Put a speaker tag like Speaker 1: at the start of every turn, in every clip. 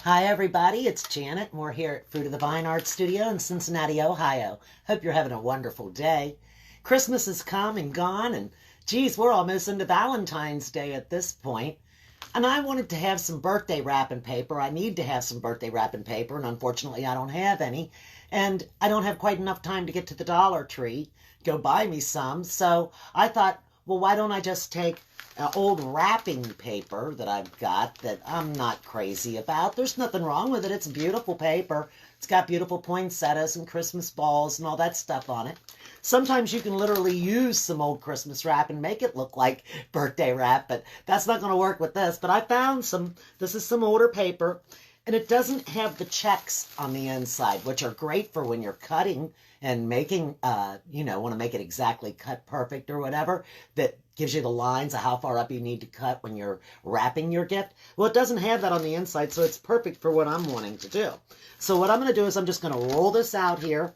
Speaker 1: Hi everybody, it's Janet and we're here at Fruit of the Vine Art Studio in Cincinnati, Ohio. Hope you're having a wonderful day. Christmas has come and gone and geez, we're almost into Valentine's Day at this point. And I wanted to have some birthday wrapping paper. I need to have some birthday wrapping paper and unfortunately I don't have any. And I don't have quite enough time to get to the Dollar Tree, go buy me some. So I thought, well, why don't I just take old wrapping paper that I've got that I'm not crazy about. There's nothing wrong with it. It's beautiful paper. It's got beautiful poinsettias and Christmas balls and all that stuff on it. Sometimes you can literally use some old Christmas wrap and make it look like birthday wrap, but that's not going to work with this. But I found some, this is some older paper, and it doesn't have the checks on the inside, which are great for when you're cutting and making, want to make it exactly cut perfect or whatever, that gives you the lines of how far up you need to cut when you're wrapping your gift. Well, it doesn't have that on the inside, so it's perfect for what I'm wanting to do. So what I'm going to do is I'm just going to roll this out here,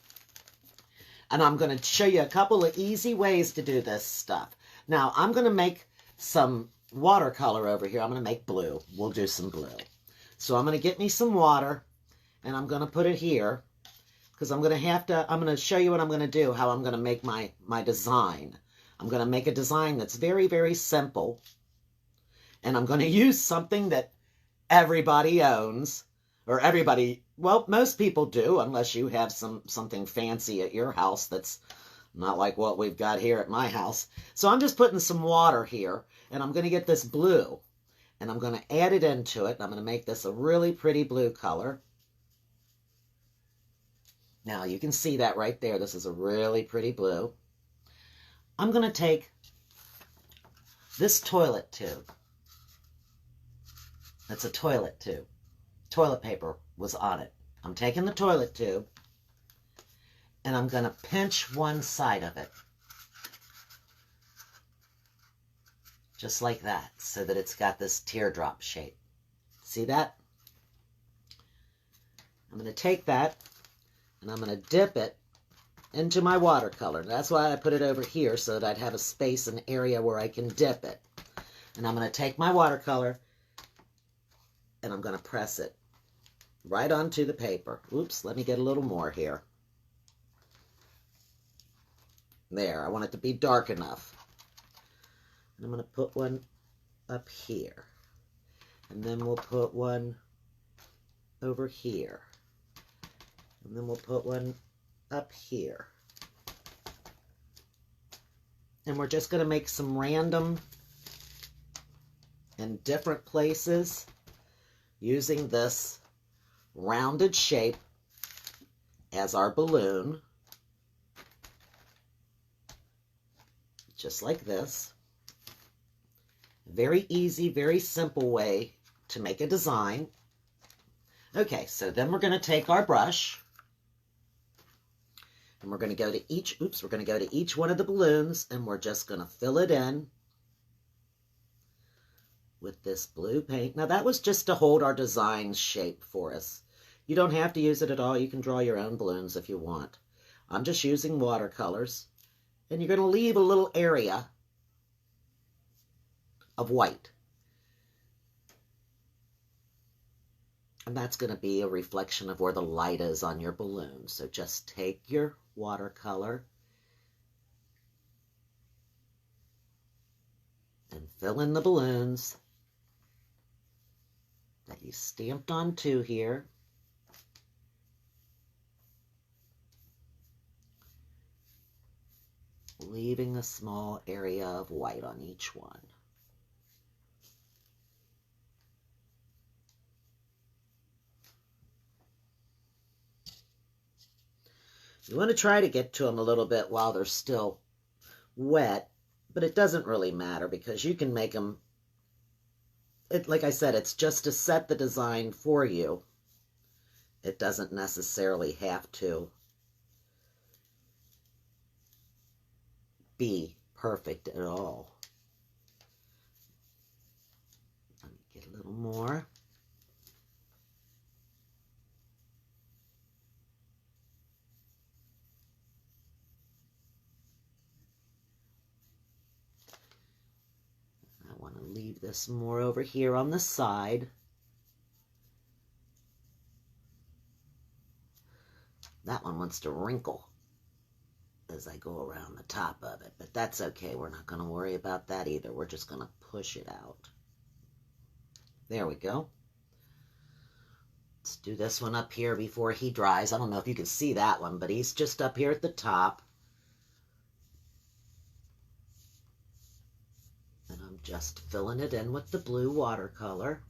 Speaker 1: and I'm going to show you a couple of easy ways to do this stuff. Now, I'm going to make some watercolor over here. I'm going to make blue. We'll do some blue. So I'm going to get me some water, and I'm going to put it here, because I'm going to show you what I'm going to do, how I'm going to make my design. I'm going to make a design that's very, very simple, and I'm going to use something that everybody owns, or everybody, well, most people do, unless you have something fancy at your house that's not like what we've got here at my house. So I'm just putting some water here, and I'm going to get this blue, and I'm going to add it into it, and I'm going to make this a really pretty blue color. Now, you can see that right there. This is a really pretty blue. I'm going to take this toilet tube. That's a toilet tube. Toilet paper was on it. I'm taking the toilet tube, and I'm going to pinch one side of it. Just like that, so that it's got this teardrop shape. See that? I'm going to take that, and I'm going to dip it into my watercolor. That's why I put it over here, so that I'd have a space, an area where I can dip it. And I'm going to take my watercolor, and I'm going to press it right onto the paper. Oops, let me get a little more here. There, I want it to be dark enough. And I'm going to put one up here. And then we'll put one over here. And then we'll put one up here. And we're just going to make some random and different places using this rounded shape as our balloon. Just like this. Very easy, very simple way to make a design. Okay, so then we're going to take our brush, and we're going to go to each one of the balloons, and we're just going to fill it in with this blue paint. Now that was just to hold our design shape for us. You don't have to use it at all. You can draw your own balloons if you want. I'm just using watercolors, and you're going to leave a little area of white. And that's going to be a reflection of where the light is on your balloon. So just take your watercolor and fill in the balloons that you stamped onto here. Leaving a small area of white on each one. You want to try to get to them a little bit while they're still wet, but it doesn't really matter because you can make them, like I said, it's just to set the design for you. It doesn't necessarily have to be perfect at all. Let me get a little more. Leave this more over here on the side. That one wants to wrinkle as I go around the top of it, but that's okay. We're not going to worry about that either. We're just going to push it out. There we go. Let's do this one up here before he dries. I don't know if you can see that one, but he's just up here at the top. And I'm just filling it in with the blue watercolor.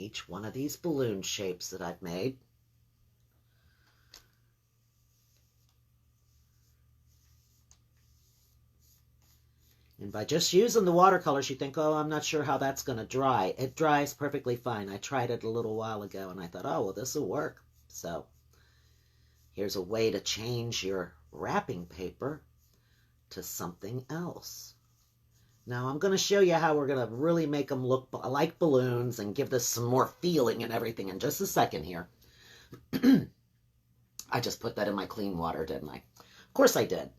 Speaker 1: Each one of these balloon shapes that I've made. And by just using the watercolors, you think, oh, I'm not sure how that's going to dry. It dries perfectly fine. I tried it a little while ago, and I thought, oh, well, this will work. So here's a way to change your wrapping paper to something else. Now I'm going to show you how we're going to really make them look like balloons and give this some more feeling and everything in just a second here. I just put that in my clean water, didn't I? Of course I did.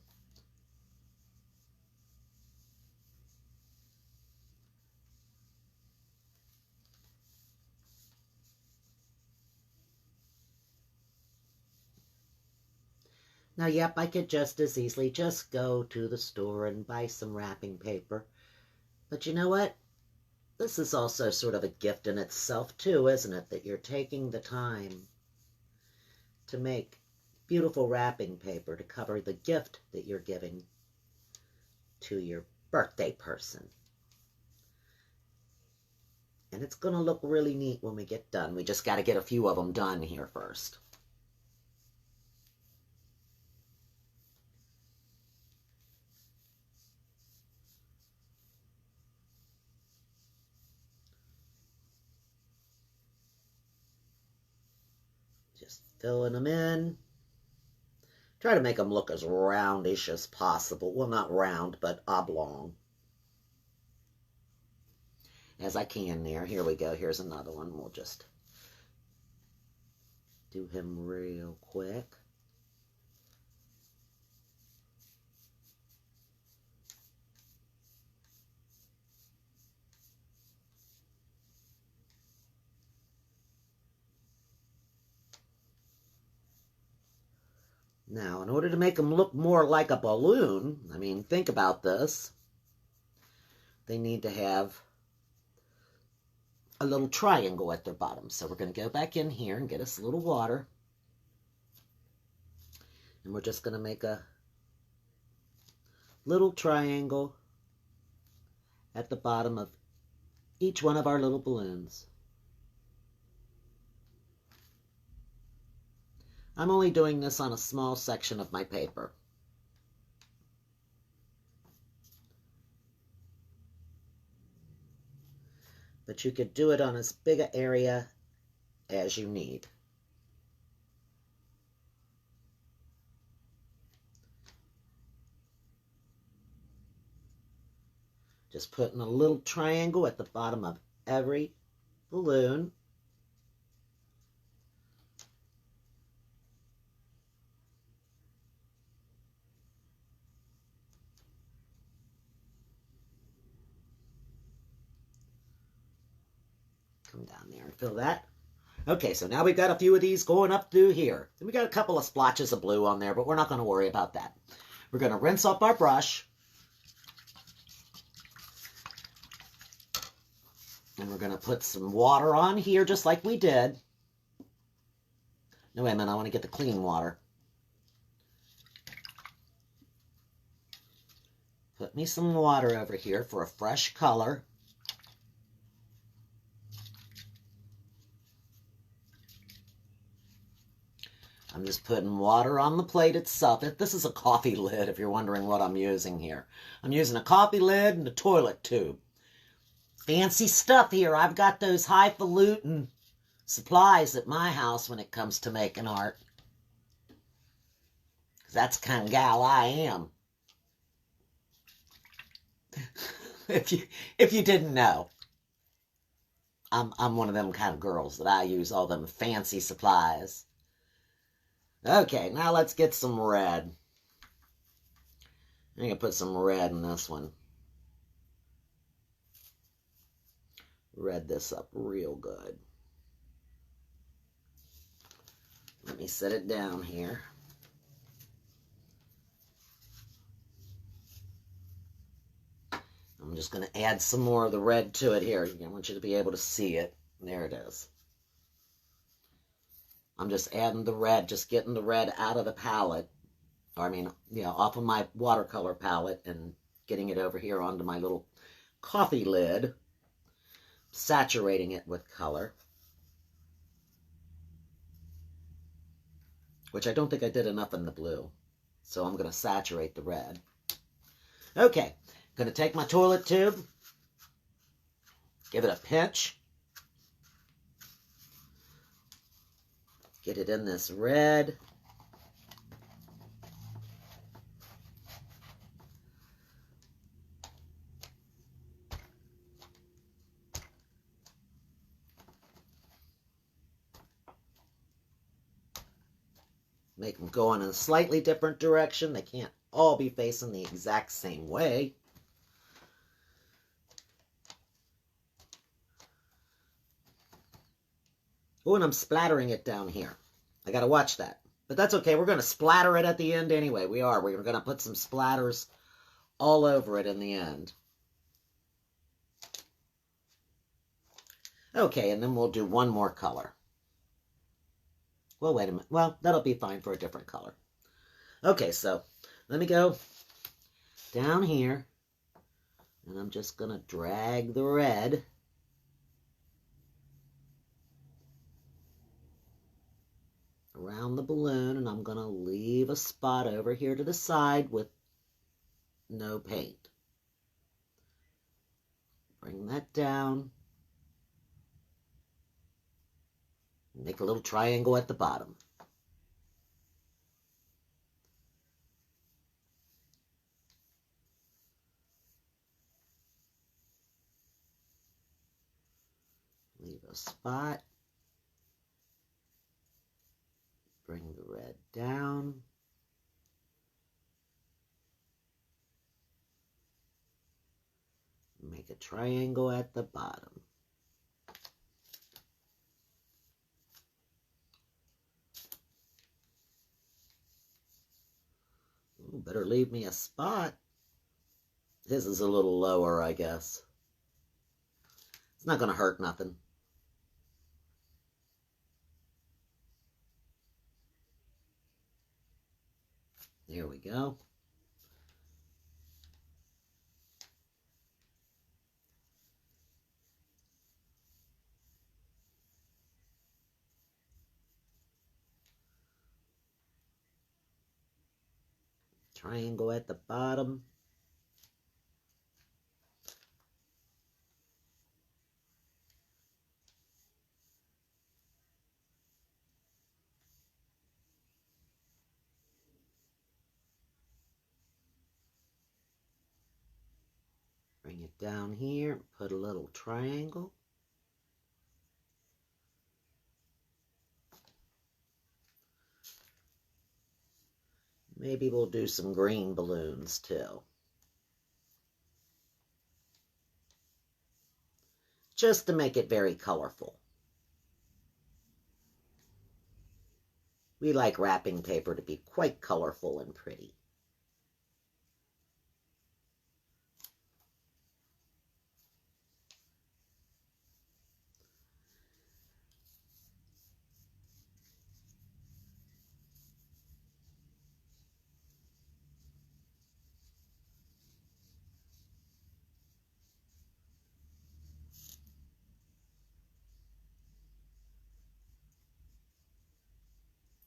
Speaker 1: Now, yep, I could just as easily just go to the store and buy some wrapping paper. But you know what? This is also sort of a gift in itself, too, isn't it? That you're taking the time to make beautiful wrapping paper to cover the gift that you're giving to your birthday person. And it's going to look really neat when we get done. We just got to get a few of them done here first. Just filling them in. Try to make them look as roundish as possible. Well, not round, but oblong. As I can there. Here we go. Here's another one. We'll just do him real quick. Now, in order to make them look more like a balloon, I mean, think about this. They need to have a little triangle at their bottom. So we're going to go back in here and get us a little water. And we're just going to make a little triangle at the bottom of each one of our little balloons. I'm only doing this on a small section of my paper. But you could do it on as big an area as you need. Just putting a little triangle at the bottom of every balloon. Come down there and fill that. Okay, so now we've got a few of these going up through here. And we got a couple of splotches of blue on there, but we're not going to worry about that. We're going to rinse off our brush. And we're going to put some water on here just like we did. No, wait a minute, I want to get the clean water. Put me some water over here for a fresh color. I'm just putting water on the plate itself. This is a coffee lid, if you're wondering what I'm using here. I'm using a coffee lid and a toilet tube. Fancy stuff here. I've got those highfalutin supplies at my house when it comes to making art. 'Cause that's the kind of gal I am. If you didn't know, I'm one of them kind of girls that I use all them fancy supplies. Okay, now let's get some red. I'm going to put some red in this one. red this up real good. Let me set it down here. I'm just going to add some more of the red to it here. I want you to be able to see it. There it is. I'm just adding the red, just getting the red out of the palette. Or, I mean, off of my watercolor palette and getting it over here onto my little coffee lid. Saturating it with color. Which I don't think I did enough in the blue. So I'm going to saturate the red. Okay. I'm going to take my toilet tube, give it a pinch, get it in this red, make them go in a slightly different direction. They can't all be facing the exact same way. Oh, and I'm splattering it down here. I got to watch that. But that's okay. We're going to splatter it at the end anyway. We are. We're going to put some splatters all over it in the end. Okay, and then we'll do one more color. Well, wait a minute. Well, that'll be fine for a different color. Okay, so let me go down here. And I'm just going to drag the red around the balloon, and I'm going to leave a spot over here to the side with no paint. Bring that down. Make a little triangle at the bottom. Leave a spot. Bring the red down. Make a triangle at the bottom. Ooh, better leave me a spot. His is a little lower, I guess. It's not going to hurt nothing. There we go. Triangle at the bottom. Bring it down here, put a little triangle. Maybe we'll do some green balloons too. Just to make it very colorful. We like wrapping paper to be quite colorful and pretty.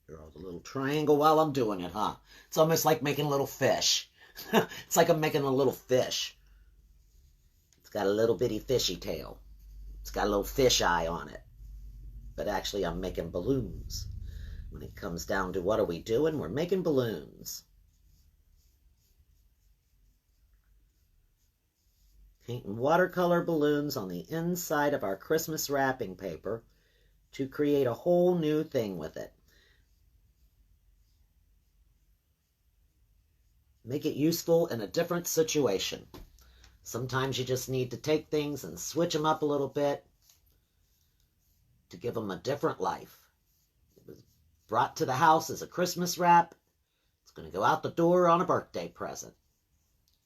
Speaker 1: Draw the little triangle while I'm doing it, huh? It's almost like making a little fish. It's like I'm making a little fish. It's got a little bitty fishy tail. It's got a little fish eye on it. But actually I'm making balloons. When it comes down to what are we doing, we're making balloons. Painting watercolor balloons on the inside of our Christmas wrapping paper to create a whole new thing with it. Make it useful in a different situation. Sometimes you just need to take things and switch them up a little bit to give them a different life. It was brought to the house as a Christmas wrap. It's going to go out the door on a birthday present.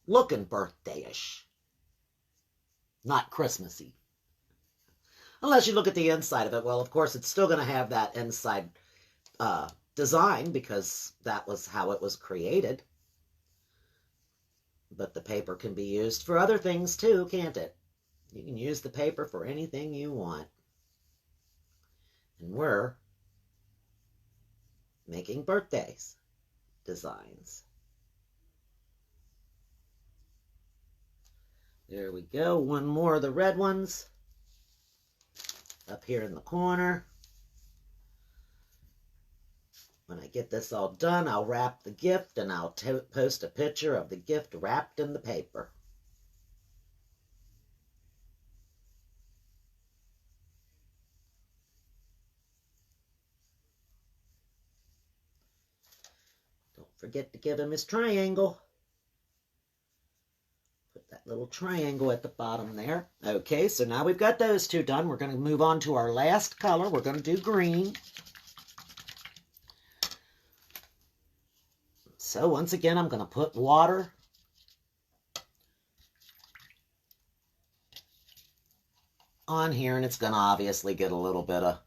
Speaker 1: Looking birthday-ish. Not Christmassy. Unless you look at the inside of it. Well, of course, it's still going to have that inside design because that was how it was created. But the paper can be used for other things too, can't it? You can use the paper for anything you want. And we're making birthdays designs. There we go. One more of the red ones up here in the corner. When I get this all done, I'll wrap the gift and I'll post a picture of the gift wrapped in the paper. Don't forget to give him his triangle. Put that little triangle at the bottom there. Okay, so now we've got those two done. We're going to move on to our last color. We're going to do green. So once again, I'm going to put water on here, and it's going to obviously get a little bit of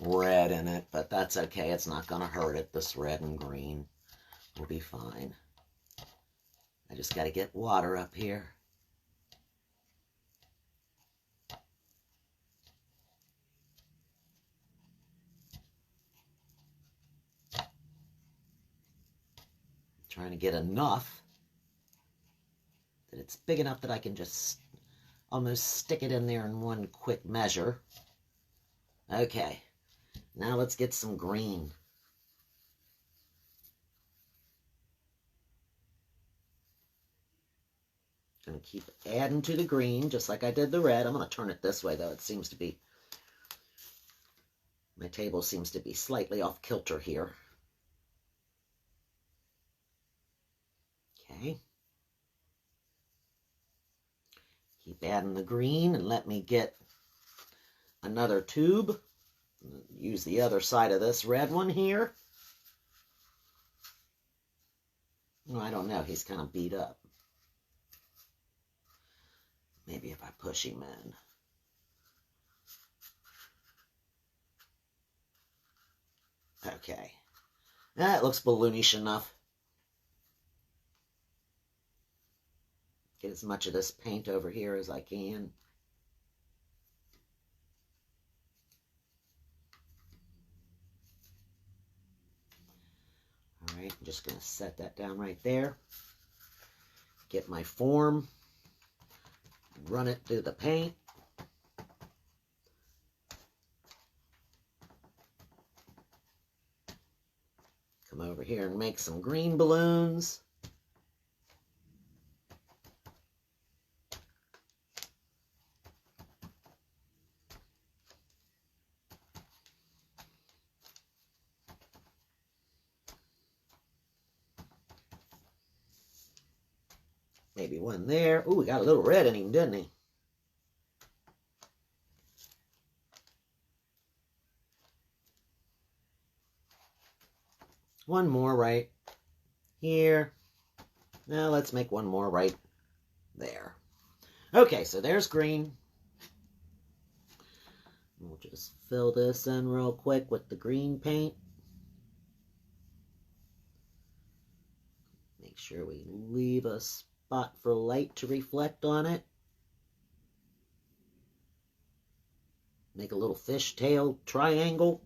Speaker 1: red in it, but that's okay. It's not going to hurt it. This red and green will be fine. I just got to get water up here. Trying to get enough that it's big enough that I can just almost stick it in there in one quick measure. Okay, now let's get some green. Gonna keep adding to the green just like I did the red. I'm gonna turn it this way though. It seems to be, my table seems to be slightly off kilter here. Okay. Keep adding the green and let me get another tube. Use the other side of this red one here. Oh, I don't know. He's kind of beat up. Maybe if I push him in. Okay. That looks balloonish enough. Get as much of this paint over here as I can. All right, I'm just going to set that down right there. Get my form. Run it through the paint. Come over here and make some green balloons. Maybe one there. Ooh, we got a little red in him, didn't he? One more right here. Now let's make one more right there. Okay, so there's green. We'll just fill this in real quick with the green paint. Make sure we leave a spot for light to reflect on it. Make a little fishtail triangle.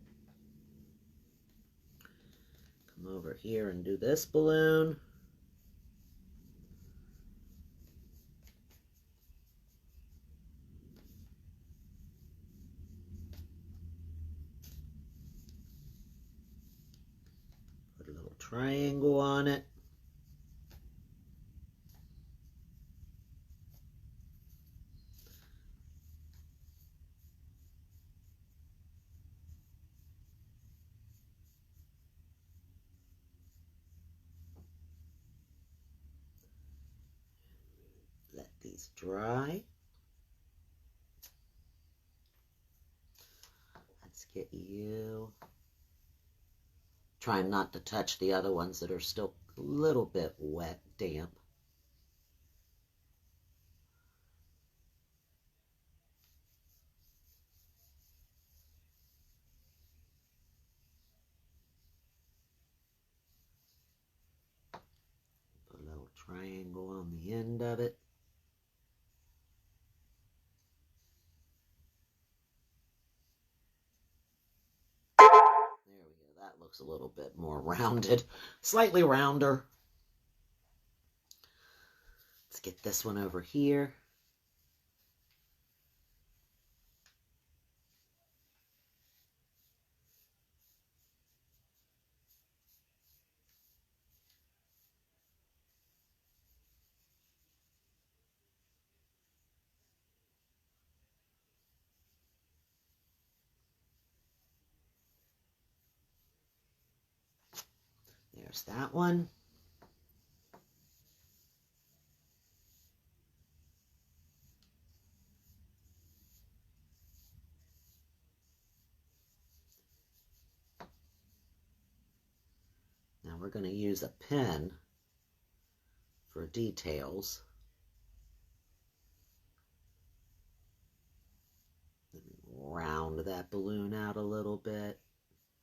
Speaker 1: Come over here and do this balloon. Put a little triangle on it. Let the these dry. Let's get you. Trying not to touch the other ones that are still a little bit wet, damp. Put a little triangle on the end of it. There we go. That looks a little bit more rounded, slightly rounder. Let's get this one over here. There's that one. Now we're going to use a pen for details. Round that balloon out a little bit.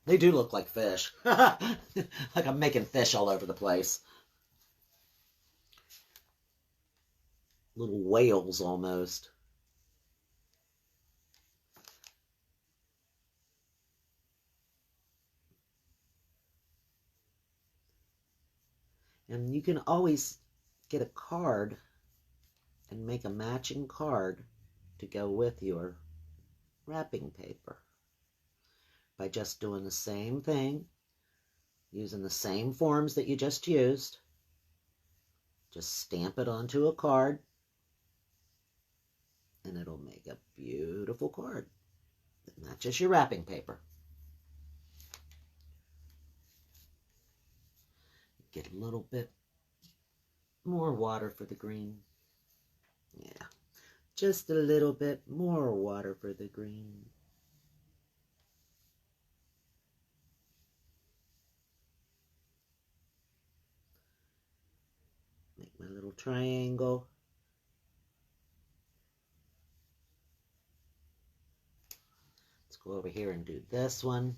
Speaker 1: They do look like fish. Like I'm making fish all over the place. Little whales almost. And you can always get a card and make a matching card to go with your wrapping paper by just doing the same thing, using the same forms that you just used. Just stamp it onto a card and it'll make a beautiful card that matches your wrapping paper. Get a little bit more water for the green. Yeah, just a little bit more water for the green. Make my little triangle. Let's go over here and do this one.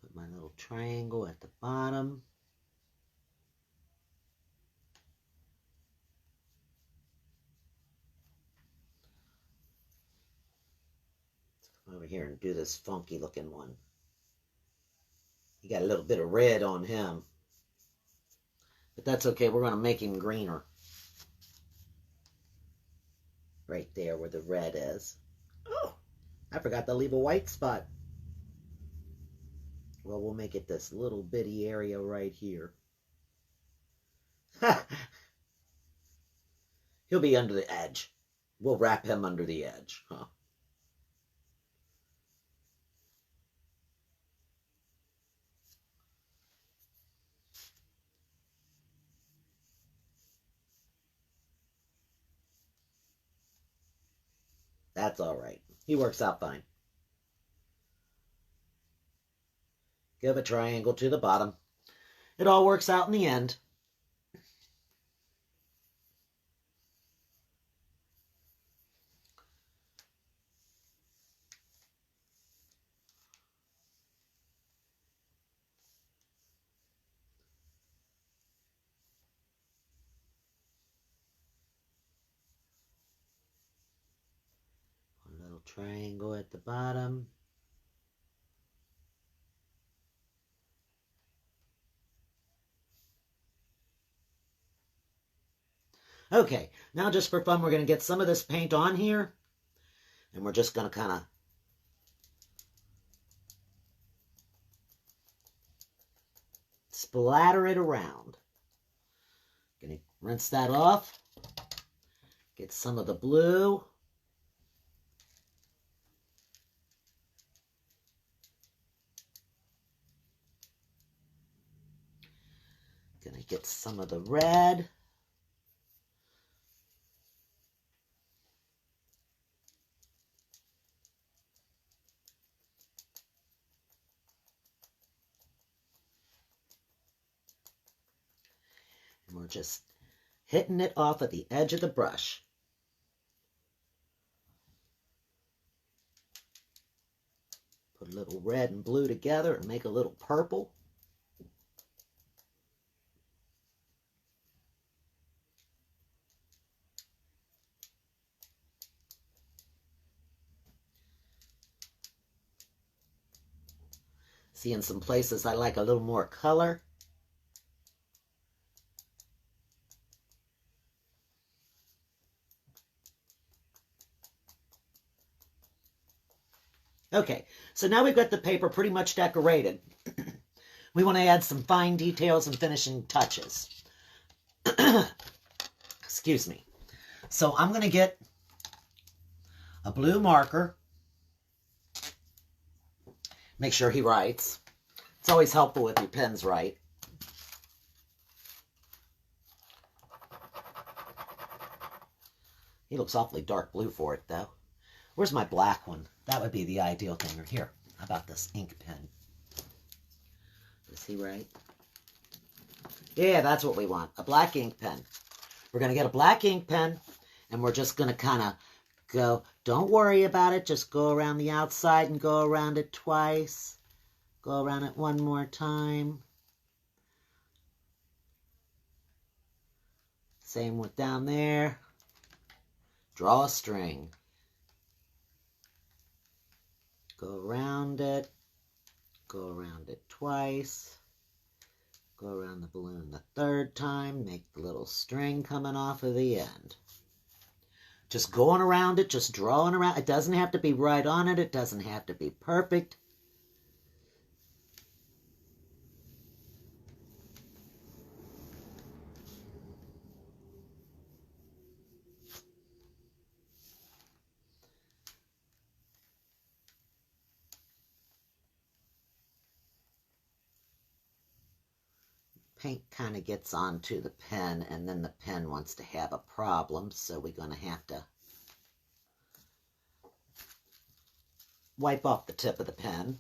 Speaker 1: Put my little triangle at the bottom. Over here and do this funky looking one. He got a little bit of red on him, but that's okay. We're going to make him greener. Right there where the red is. Oh, I forgot to leave a white spot. Well, we'll make it this little bitty area right here. He'll be under the edge. We'll wrap him under the edge, huh? That's all right. He works out fine. Give a triangle to the bottom. It all works out in the end. A little triangle at the bottom. Okay, now just for fun, we're going to get some of this paint on here, and we're just going to kind of splatter it around. Going to Rinse that off. Get some of the blue. Gonna get some of the red. And we're just hitting it off at the edge of the brush. Put a little red and blue together and make a little purple. See, in some places I like a little more color. Okay, so now we've got the paper pretty much decorated. We want to add some fine details and finishing touches. Excuse me. So I'm going to get a blue marker. Make sure he writes. It's always helpful if your pen's right. He looks awfully dark blue for it, though. Where's my black one? That would be the ideal thing. Here, how about this ink pen? Is he right? Yeah, that's what we want. A black ink pen. We're going to get a black ink pen, and we're just going to kind of go. Don't worry about it. Just go around the outside and go around it twice. Go around it one more time. Same with down there. Draw a string. Go around it. Go around it twice. Go around the balloon the third time. Make the little string coming off of the end. Just going around it, just drawing around. It doesn't have to be right on it. It doesn't have to be perfect. Paint kind of gets onto the pen, and then the pen wants to have a problem, so we're going to have to wipe off the tip of the pen.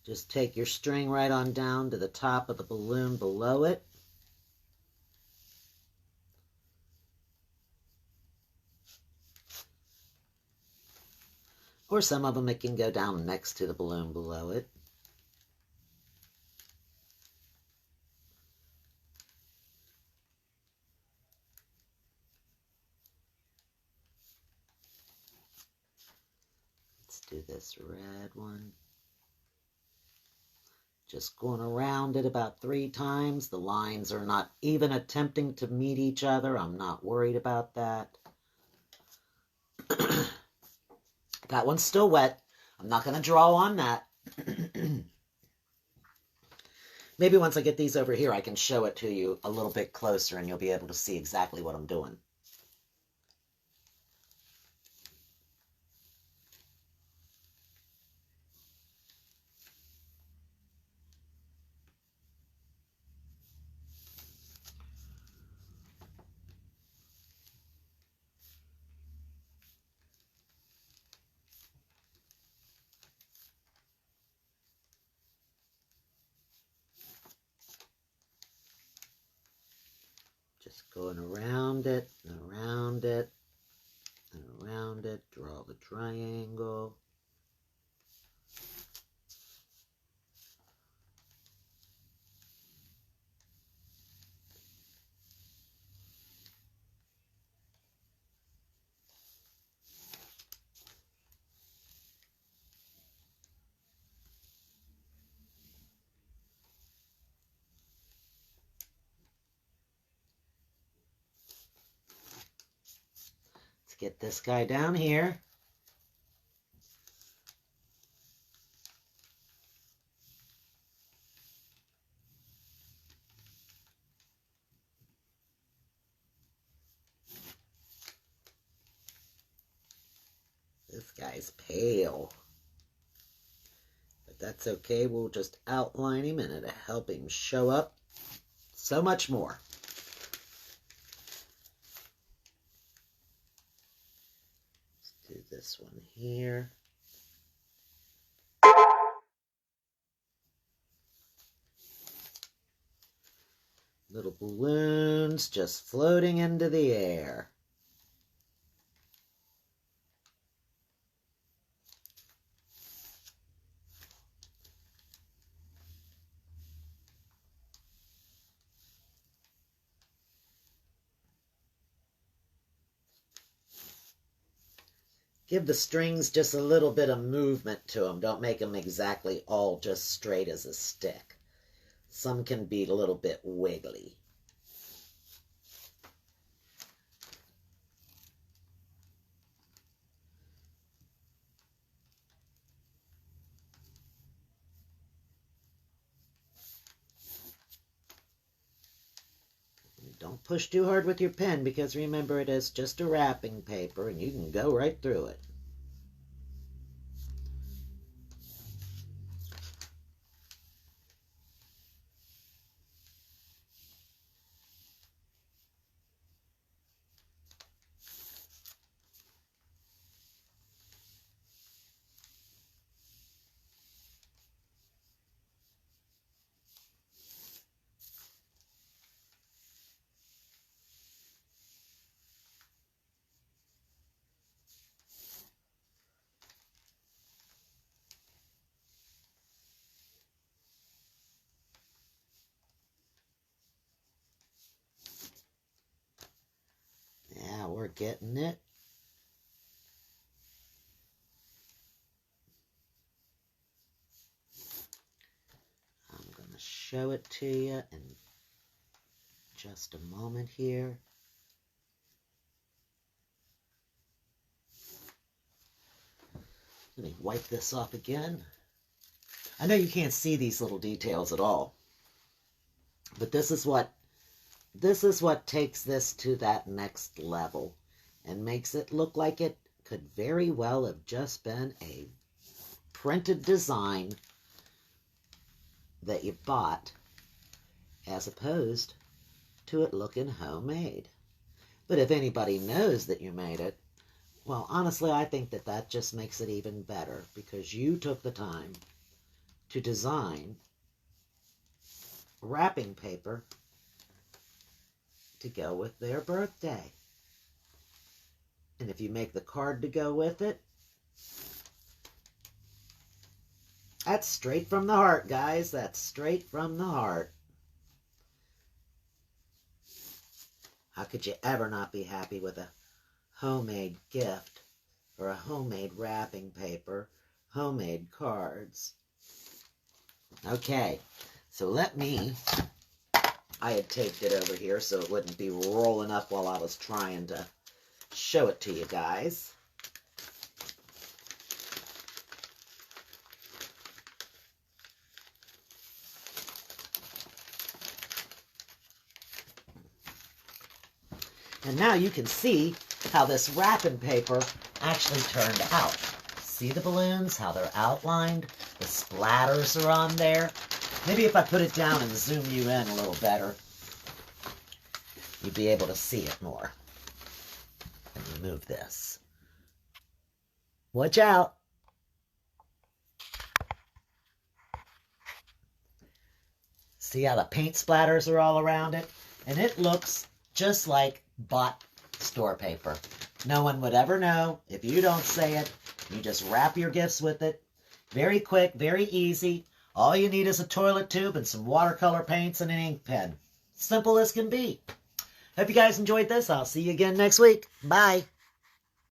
Speaker 1: Just take your string right on down to the top of the balloon below it. Or some of them, it can go down next to the balloon below it. Let's do this red one. Just going around it about 3 times. The lines are not even attempting to meet each other. I'm not worried about that. That one's still wet. I'm not going to draw on that. Maybe once I get these over here, I can show it to you a little bit closer and you'll be able to see exactly what I'm doing. Just going around it, and around it, and around it. Draw the triangle. get this guy down here. This guy's pale. But that's okay. We'll just outline him and it'll help him show up so much more. Let's do this one here. Little balloons just floating into the air. Give the strings just a little bit of movement to them. Don't make them exactly all just straight as a stick. Some can be a little bit wiggly. Don't push too hard with your pen because remember it is just a wrapping paper and you can go right through it. Yeah, we're getting it. I'm going to show it to you in just a moment here. Let me wipe this off again. I know you can't see these little details at all, but this is what takes this to that next level and makes it look like it could very well have just been a printed design that you bought as opposed to it looking homemade. But if anybody knows that you made it, well, honestly, I think that that just makes it even better because you took the time to design wrapping paper to go with their birthday. And if you make the card to go with it, that's straight from the heart, guys. That's straight from the heart. How could you ever not be happy with a homemade gift or a homemade wrapping paper, homemade cards? Okay, so I had taped it over here so it wouldn't be rolling up while I was trying to show it to you guys. And now you can see how this wrapping paper actually turned out. See the balloons, how they're outlined? The splatters are on there. Maybe if I put it down and zoom you in a little better, you'd be able to see it more. Let me move this. Watch out. See how the paint splatters are all around it? And it looks just like bought store paper. No one would ever know if you don't say it. You just wrap your gifts with it. Very quick, very easy. All you need is a toilet tube and some watercolor paints and an ink pen. Simple as can be. Hope you guys enjoyed this. I'll see you again next week. Bye.